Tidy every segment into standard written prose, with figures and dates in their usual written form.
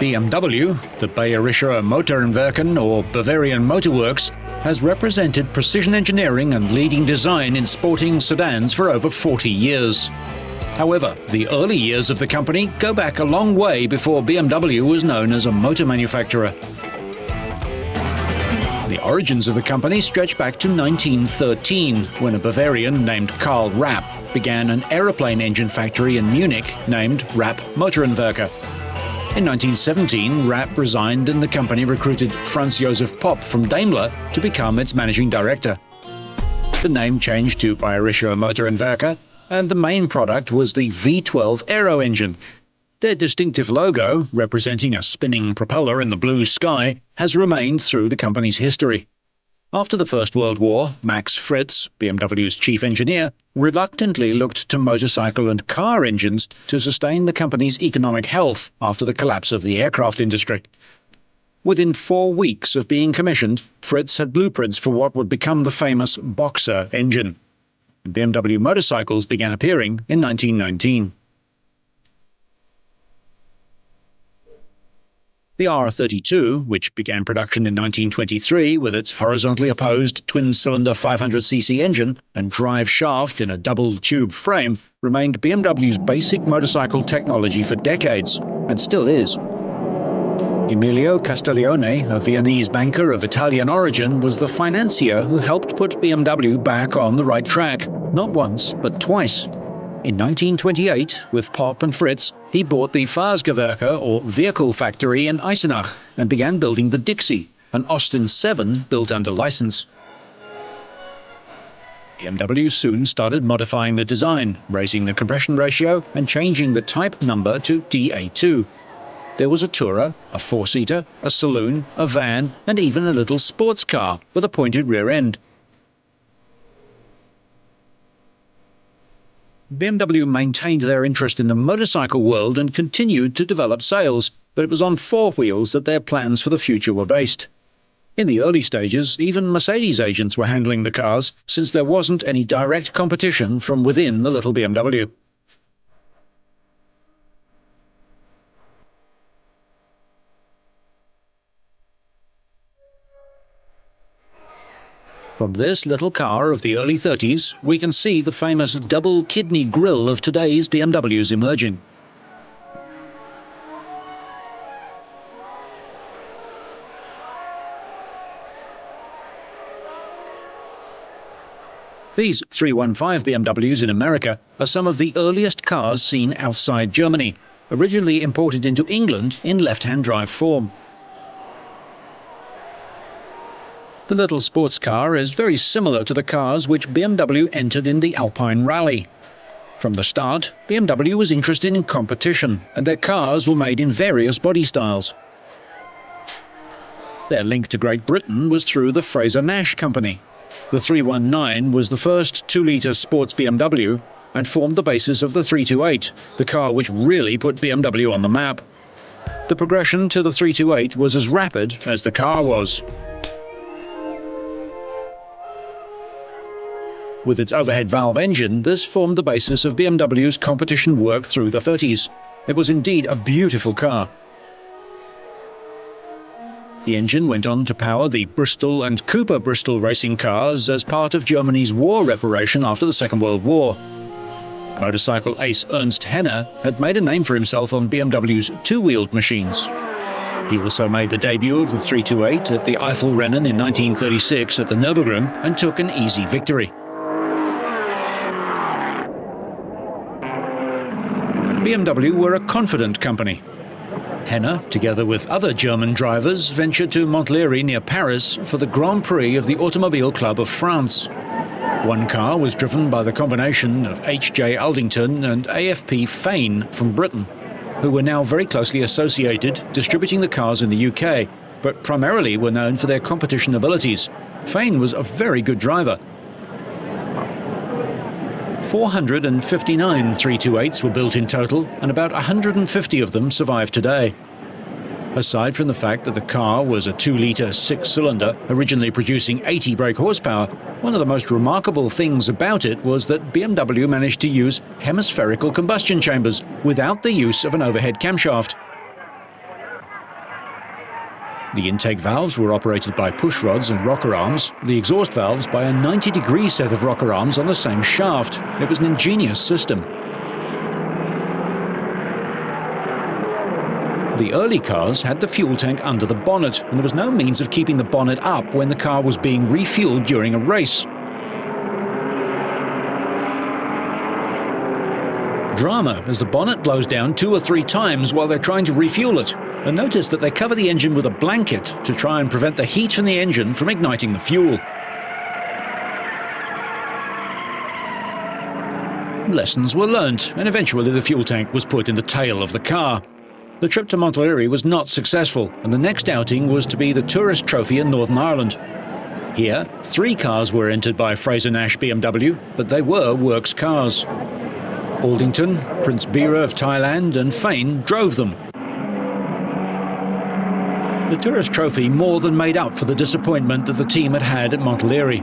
BMW, the Bayerischer Motorenwerken or Bavarian Motor Works, has represented precision engineering and leading design in sporting sedans for over 40 years. However, the early years of the company go back a long way before BMW was known as a motor manufacturer. The origins of the company stretch back to 1913, when a Bavarian named Karl Rapp began an aeroplane engine factory in Munich named Rapp Motorenwerke. In 1917, Rapp resigned and the company recruited Franz Josef Popp from Daimler to become its managing director. The name changed to Bayerischer Motorenwerke, and the main product was the V12 aero engine. Their distinctive logo, representing a spinning propeller in the blue sky, has remained through the company's history. After the First World War, Max Friz, BMW's chief engineer, reluctantly looked to motorcycle and car engines to sustain the company's economic health after the collapse of the aircraft industry. Within 4 weeks of being commissioned, Friz had blueprints for what would become the famous Boxer engine. BMW motorcycles began appearing in 1919. The R32, which began production in 1923 with its horizontally opposed twin-cylinder 500cc engine and drive shaft in a double-tube frame, remained BMW's basic motorcycle technology for decades, and still is. Emilio Castiglione, a Viennese banker of Italian origin, was the financier who helped put BMW back on the right track, not once, but twice. In 1928, with Popp and Friz, he bought the Fahrgewerke, or vehicle factory, in Eisenach and began building the Dixie, an Austin 7 built under license. BMW soon started modifying the design, raising the compression ratio and changing the type number to DA2. There was a tourer, a four-seater, a saloon, a van, and even a little sports car with a pointed rear end. BMW maintained their interest in the motorcycle world and continued to develop sales, but it was on four wheels that their plans for the future were based. In the early stages, even Mercedes agents were handling the cars, since there wasn't any direct competition from within the little BMW. From this little car of the early 30s, we can see the famous double-kidney grille of today's BMWs emerging. These 315 BMWs in America are some of the earliest cars seen outside Germany, originally imported into England in left-hand drive form. The little sports car is very similar to the cars which BMW entered in the Alpine Rally. From the start, BMW was interested in competition, and their cars were made in various body styles. Their link to Great Britain was through the Fraser-Nash Company. The 319 was the first 2-litre sports BMW and formed the basis of the 328, the car which really put BMW on the map. The progression to the 328 was as rapid as the car was. With its overhead valve engine, this formed the basis of BMW's competition work through the 30s. It was indeed a beautiful car. The engine went on to power the Bristol and Cooper Bristol racing cars as part of Germany's war reparation after the Second World War. Motorcycle ace Ernst Henner had made a name for himself on BMW's two-wheeled machines. He also made the debut of the 328 at the Eifelrennen in 1936 at the Nürburgring and took an easy victory. BMW were a confident company. Henner, together with other German drivers, ventured to Montlhéry near Paris for the Grand Prix of the Automobile Club of France. One car was driven by the combination of H.J. Aldington and AFP Fane from Britain, who were now very closely associated, distributing the cars in the UK, but primarily were known for their competition abilities. Fane was a very good driver. 459 328s were built in total, and about 150 of them survive today. Aside from the fact that the car was a 2-litre 6-cylinder, originally producing 80 brake horsepower, one of the most remarkable things about it was that BMW managed to use hemispherical combustion chambers without the use of an overhead camshaft. The intake valves were operated by push rods and rocker arms, the exhaust valves by a 90-degree set of rocker arms on the same shaft. It was an ingenious system. The early cars had the fuel tank under the bonnet, and there was no means of keeping the bonnet up when the car was being refueled during a race. Drama as the bonnet blows down 2 or 3 times while they're trying to refuel it. And notice that they cover the engine with a blanket to try and prevent the heat from the engine from igniting the fuel. Lessons were learnt, and eventually the fuel tank was put in the tail of the car. The trip to Montlhéry was not successful, and the next outing was to be the Tourist Trophy in Northern Ireland. Here, 3 cars were entered by Fraser-Nash BMW, but they were works cars. Aldington, Prince Bira of Thailand and Fane drove them. The Tourist Trophy more than made up for the disappointment that the team had had at Montlhéry.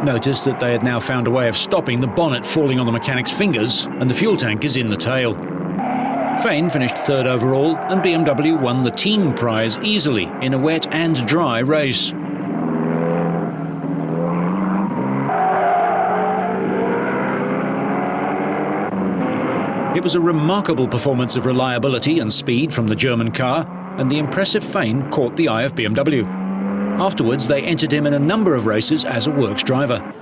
Notice that they had now found a way of stopping the bonnet falling on the mechanic's fingers, and the fuel tank is in the tail. Fane finished 3rd overall, and BMW won the team prize easily in a wet and dry race. It was a remarkable performance of reliability and speed from the German car, and the impressive Fane caught the eye of BMW. Afterwards, they entered him in a number of races as a works driver.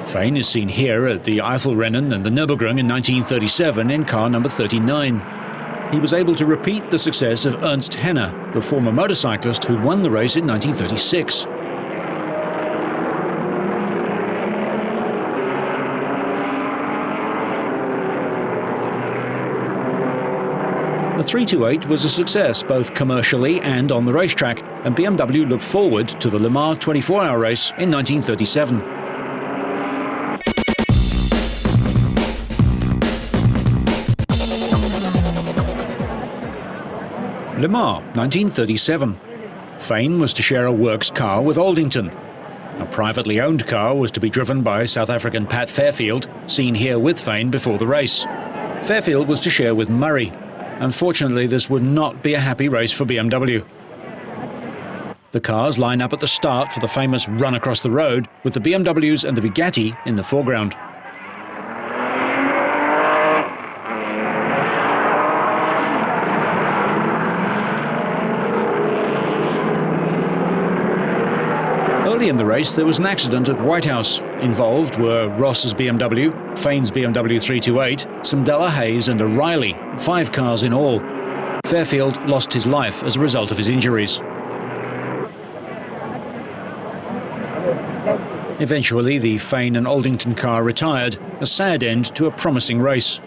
Fane is seen here at the Eifelrennen and the Nürburgring in 1937 in car number 39. He was able to repeat the success of Ernst Henner, the former motorcyclist who won the race in 1936. The 328 was a success both commercially and on the racetrack, and BMW looked forward to the Le Mans 24-hour race in 1937. Le Mans 1937. Fane was to share a works car with Aldington. A privately owned car was to be driven by South African Pat Fairfield, seen here with Fane before the race. Fairfield was to share with Murray. Unfortunately, this would not be a happy race for BMW. The cars line up at the start for the famous run across the road, with the BMWs and the Bugatti in the foreground. Early in the race, there was an accident at Whitehouse. Involved were Ross's BMW, Fane's BMW 328, some Della Hayes and a Riley, 5 cars in all. Fairfield lost his life as a result of his injuries. Eventually, the Fane and Aldington car retired, a sad end to a promising race.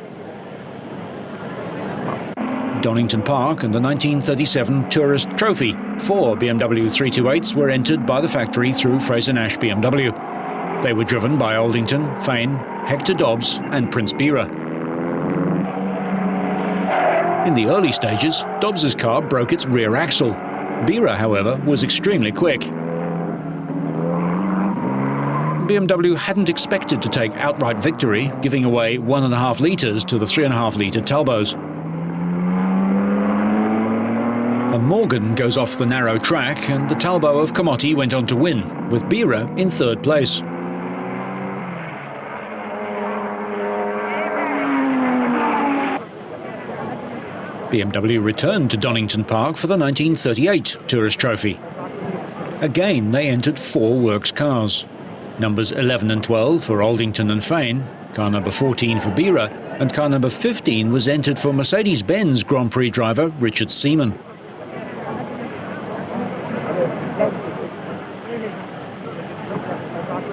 Donington Park and the 1937 Tourist Trophy. 4 BMW 328s were entered by the factory through Fraser-Nash BMW. They were driven by Aldington, Fane, Hector Dobbs and Prince Bira. In the early stages, Dobbs's car broke its rear axle. Bira, however, was extremely quick. BMW hadn't expected to take outright victory, giving away 1.5 litres to the 3.5-litre Talbots. A Morgan goes off the narrow track, and the Talbot of Comotti went on to win, with Bira in 3rd place. BMW returned to Donington Park for the 1938 Tourist Trophy. Again, they entered 4 works cars. Numbers 11 and 12 for Aldington and Fane, car number 14 for Bira, and car number 15 was entered for Mercedes-Benz Grand Prix driver Richard Seaman.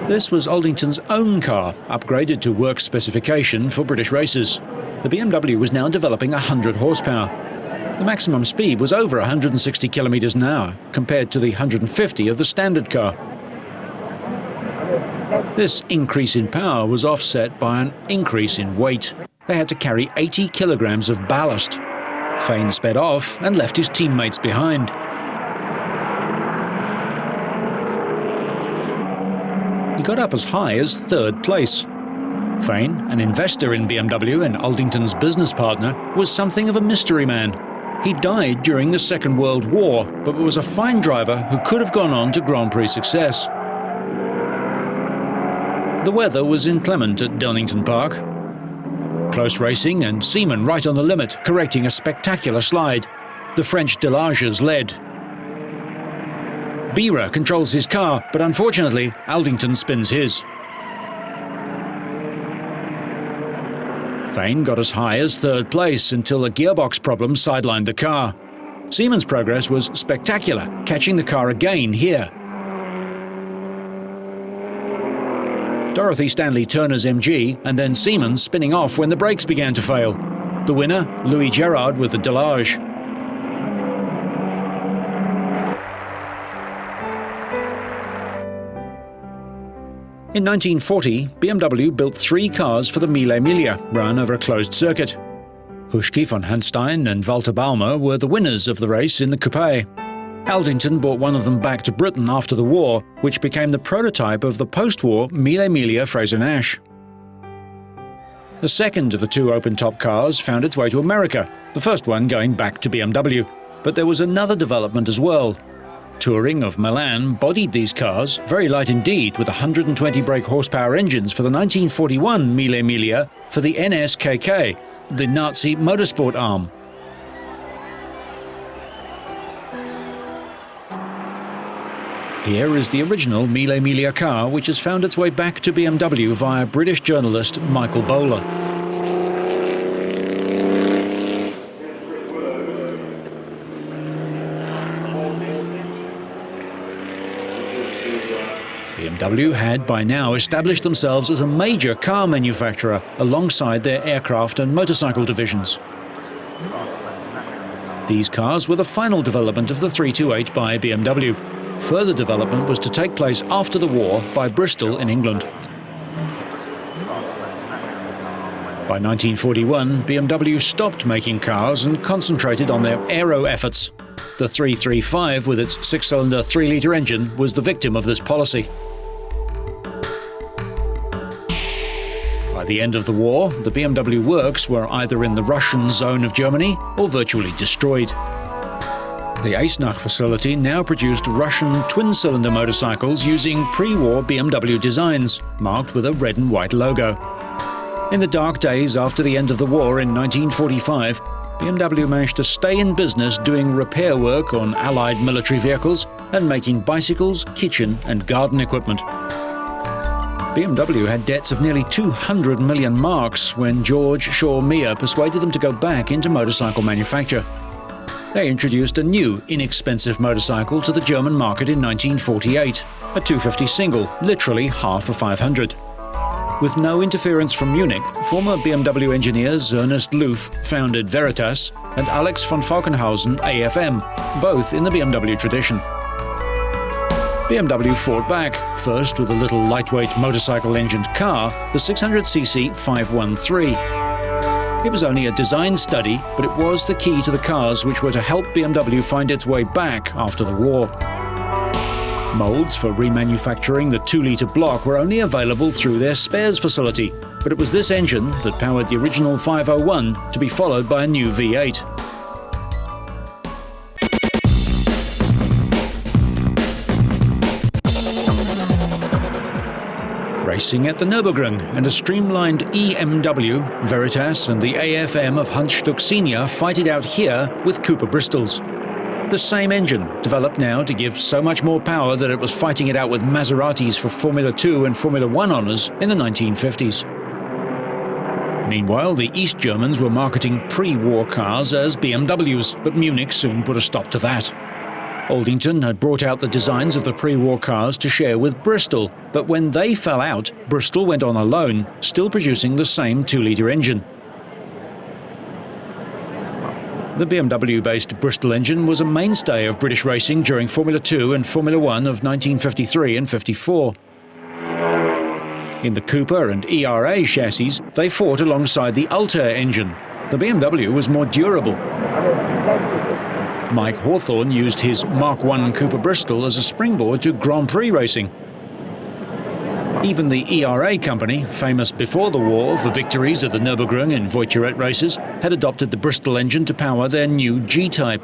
This was Aldington's own car, upgraded to works specification for British races. The BMW was now developing 100 horsepower. The maximum speed was over 160 kilometers an hour, compared to the 150 of the standard car. This increase in power was offset by an increase in weight. They had to carry 80 kilograms of ballast. Fane sped off and left his teammates behind. He got up as high as 3rd place. Fane, an investor in BMW and Aldington's business partner, was something of a mystery man. He died during the Second World War, but was a fine driver who could have gone on to Grand Prix success. The weather was inclement at Donington Park. Close racing and Seaman right on the limit, correcting a spectacular slide. The French Delages led. Bira controls his car, but unfortunately, Aldington spins his. Fane got as high as third place until a gearbox problem sidelined the car. Seaman's progress was spectacular, catching the car again here. Dorothy Stanley Turner's MG, and then Seaman spinning off when the brakes began to fail. The winner, Louis Gerard with the Delage. In 1940, BMW built 3 cars for the Mille Miglia, run over a closed circuit. Huschke von Hanstein and Walter Baumer were the winners of the race in the coupe. Aldington brought one of them back to Britain after the war, which became the prototype of the post-war Mille Miglia Frazer-Nash. The second of the 2 open-top cars found its way to America, the first one going back to BMW. But there was another development as well. Touring of Milan bodied these cars, very light indeed, with 120 brake horsepower engines for the 1941 Mille Miglia for the NSKK, the Nazi motorsport arm. Here is the original Mille Miglia car, which has found its way back to BMW via British journalist Michael Bowler. BMW had by now established themselves as a major car manufacturer alongside their aircraft and motorcycle divisions. These cars were the final development of the 328 by BMW. Further development was to take place after the war by Bristol in England. By 1941, BMW stopped making cars and concentrated on their aero efforts. The 335, with its 6-cylinder 3-litre engine, was the victim of this policy. By the end of the war, the BMW works were either in the Russian zone of Germany or virtually destroyed. The Eisenach facility now produced Russian twin-cylinder motorcycles using pre-war BMW designs, marked with a red and white logo. In the dark days after the end of the war in 1945, BMW managed to stay in business doing repair work on Allied military vehicles and making bicycles, kitchen and garden equipment. BMW had debts of nearly 200 million marks when George Shaw Meyer persuaded them to go back into motorcycle manufacture. They introduced a new, inexpensive motorcycle to the German market in 1948, a 250 single, literally half a 500. With no interference from Munich, former BMW engineers Ernest Loof founded Veritas and Alex von Falkenhausen AFM, both in the BMW tradition. BMW fought back, first with a little lightweight motorcycle-engined car, the 600cc 513. It was only a design study, but it was the key to the cars which were to help BMW find its way back after the war. Molds for remanufacturing the 2-litre block were only available through their spares facility, but it was this engine that powered the original 501 to be followed by a new V8. Racing at the Nürburgring and a streamlined EMW, Veritas and the AFM of Huntsstuck Senior fight it out here with Cooper Bristols. The same engine, developed now to give so much more power that it was fighting it out with Maseratis for Formula 2 and Formula 1 honours in the 1950s. Meanwhile, the East Germans were marketing pre-war cars as BMWs, but Munich soon put a stop to that. Aldington had brought out the designs of the pre-war cars to share with Bristol, but when they fell out, Bristol went on alone, still producing the same 2-litre engine. The BMW-based Bristol engine was a mainstay of British racing during Formula 2 and Formula 1 of 1953 and 54. In the Cooper and ERA chassis, they fought alongside the Altair engine. The BMW was more durable. Mike Hawthorne used his Mark I Cooper Bristol as a springboard to Grand Prix racing. Even the ERA company, famous before the war for victories at the Nürburgring and Voiturette races, had adopted the Bristol engine to power their new G-Type.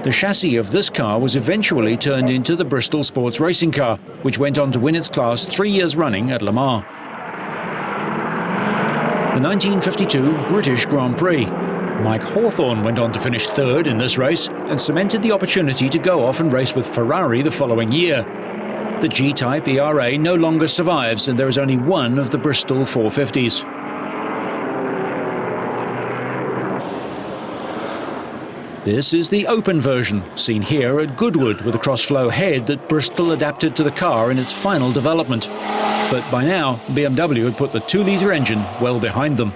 The chassis of this car was eventually turned into the Bristol sports racing car, which went on to win its class 3 years running at Le Mans. The 1952 British Grand Prix. Mike Hawthorn went on to finish third in this race and cemented the opportunity to go off and race with Ferrari the following year. The G-Type ERA no longer survives, and there is only one of the Bristol 450s. This is the open version, seen here at Goodwood with a cross-flow head that Bristol adapted to the car in its final development. But by now, BMW had put the 2-litre engine well behind them.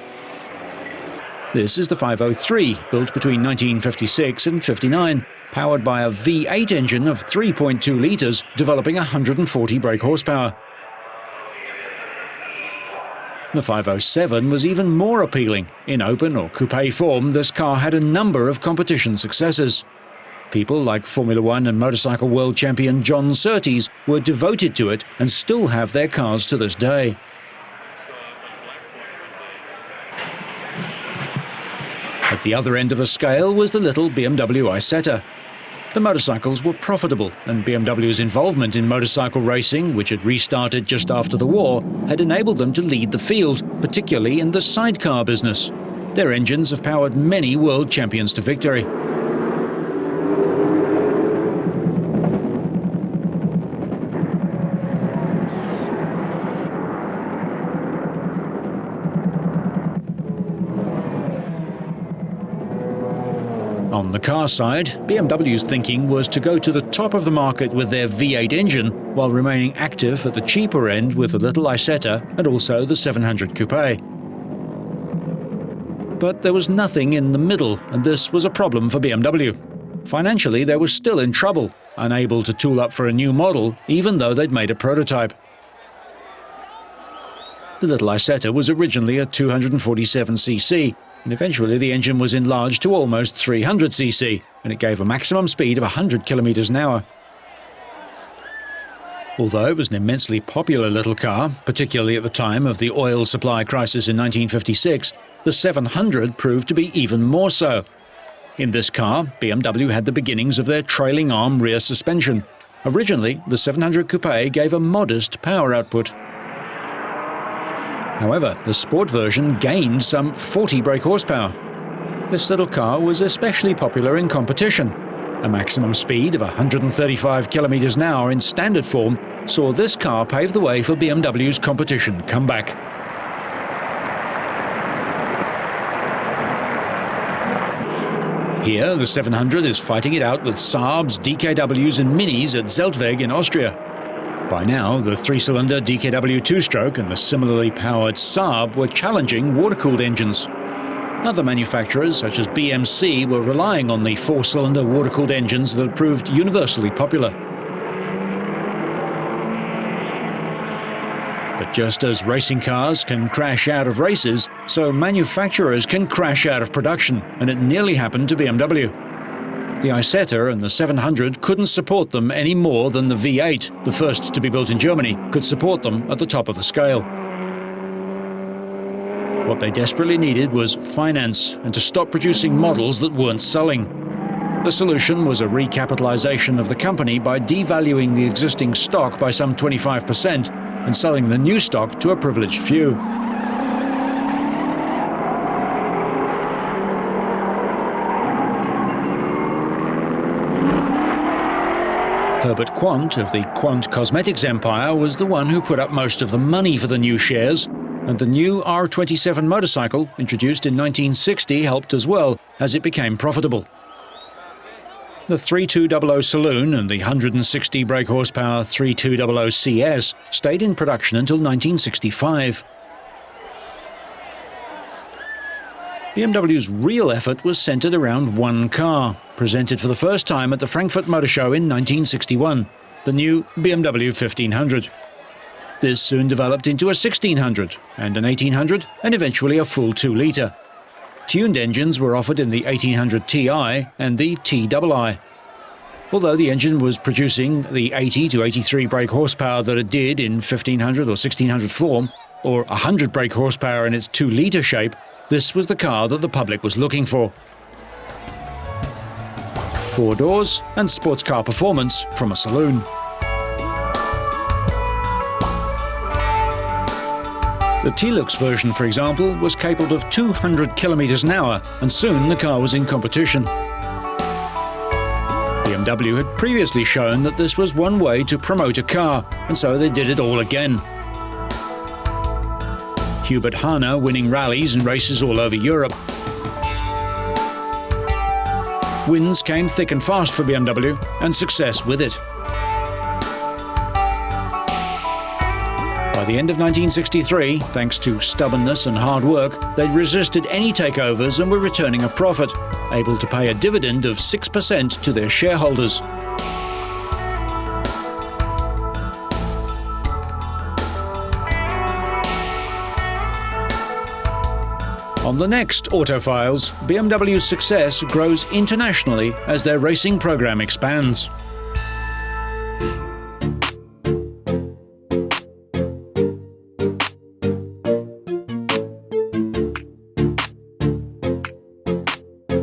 This is the 503, built between 1956 and 59, powered by a V8 engine of 3.2 litres, developing 140 brake horsepower. The 507 was even more appealing. In open or coupe form, this car had a number of competition successes. People like Formula One and motorcycle world champion John Surtees were devoted to it and still have their cars to this day. At the other end of the scale was the little BMW Isetta. The motorcycles were profitable, and BMW's involvement in motorcycle racing, which had restarted just after the war, had enabled them to lead the field, particularly in the sidecar business. Their engines have powered many world champions to victory. On the car side, BMW's thinking was to go to the top of the market with their V8 engine, while remaining active at the cheaper end with the little Isetta and also the 700 Coupe. But there was nothing in the middle, and this was a problem for BMW. Financially, they were still in trouble, unable to tool up for a new model, even though they'd made a prototype. The little Isetta was originally a 247cc, and eventually the engine was enlarged to almost 300cc, and it gave a maximum speed of 100 kilometers an hour. Although it was an immensely popular little car, particularly at the time of the oil supply crisis in 1956, the 700 proved to be even more so. In this car, BMW had the beginnings of their trailing arm rear suspension. Originally, the 700 Coupe gave a modest power output. However, the sport version gained some 40 brake horsepower. This little car was especially popular in competition. A maximum speed of 135 kilometers an hour in standard form saw this car pave the way for BMW's competition comeback. Here, the 700 is fighting it out with Saabs, DKWs and Minis at Zeltweg in Austria. By now, the 3-cylinder DKW 2-stroke and the similarly powered Saab were challenging water-cooled engines. Other manufacturers, such as BMC, were relying on the 4-cylinder water-cooled engines that had proved universally popular. But just as racing cars can crash out of races, so manufacturers can crash out of production, and it nearly happened to BMW. The Isetta and the 700 couldn't support them any more than the V8, the first to be built in Germany, could support them at the top of the scale. What they desperately needed was finance and to stop producing models that weren't selling. The solution was a recapitalization of the company by devaluing the existing stock by some 25% and selling the new stock to a privileged few. Herbert Quandt of the Quandt Cosmetics empire was the one who put up most of the money for the new shares, and the new R27 motorcycle, introduced in 1960, helped as well, as it became profitable. The 3200 Saloon and the 160 brake horsepower 3200 CS stayed in production until 1965. BMW's real effort was centered around one car, presented for the first time at the Frankfurt Motor Show in 1961, the new BMW 1500. This soon developed into a 1600 and an 1800 and eventually a full 2-litre. Tuned engines were offered in the 1800 Ti and the TII. Although the engine was producing the 80 to 83 brake horsepower that it did in 1500 or 1600 form, or 100 brake horsepower in its 2-litre shape, this was the car that the public was looking for. 4 doors and sports car performance from a saloon. The T-Lux version, for example, was capable of 200 kilometers an hour, and soon the car was in competition. BMW had previously shown that this was one way to promote a car, and so they did it all again. Hubert Hahner winning rallies and races all over Europe. Wins came thick and fast for BMW, and success with it. By the end of 1963, thanks to stubbornness and hard work, they'd resisted any takeovers and were returning a profit, able to pay a dividend of 6% to their shareholders. On the next Autofiles, BMW's success grows internationally as their racing program expands.